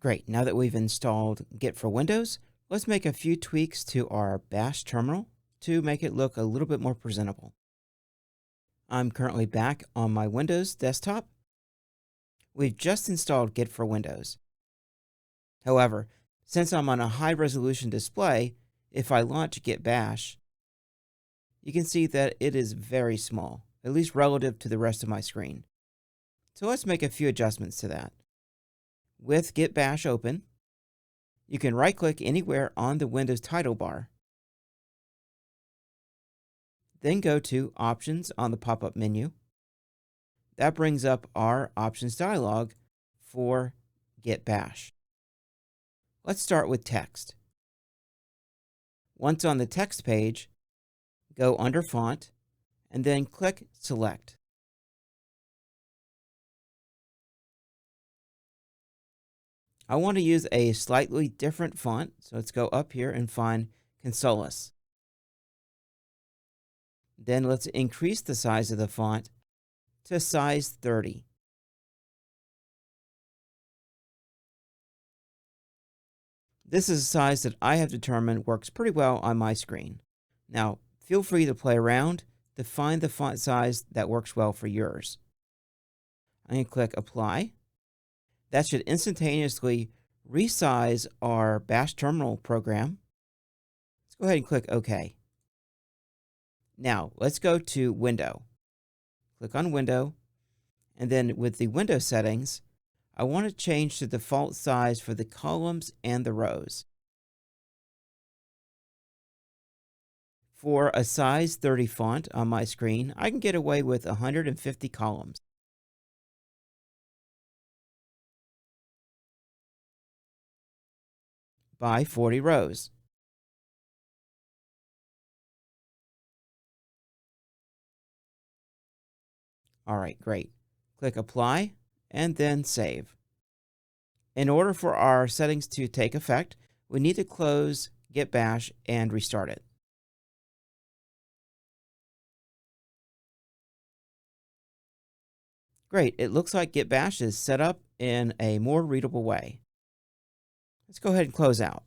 Great. Now that we've installed Git for Windows, let's make a few tweaks to our Bash terminal to make it look a little bit more presentable. I'm currently back on my Windows desktop. We've just installed Git for Windows. However, since I'm on a high resolution display, if I launch Git Bash, you can see that it is very small, at least relative to the rest of my screen. So let's make a few adjustments to that. With Git Bash open, you can right-click anywhere on the Windows title bar. Then go to Options on the pop-up menu. That brings up our Options dialog for Git Bash. Let's start with text. Once on the text page, go under Font, and then click Select. I want to use a slightly different font, so let's go up here and find Consolus. Then let's increase the size of the font to size 30. This is a size that I have determined works pretty well on my screen. Now, feel free to play around to find the font size that works well for yours. I'm going to click Apply. That should instantaneously resize our Bash terminal program. Let's go ahead and click OK. Now, let's go to Window. Click on Window, and then with the window settings, I want to change the default size for the columns and the rows. For a size 30 font on my screen, I can get away with 150 columns. By 40 rows. All right, great. Click Apply and then Save. In order for our settings to take effect, we need to close Git Bash and restart it. Great, it looks like Git Bash is set up in a more readable way. Let's go ahead and close out.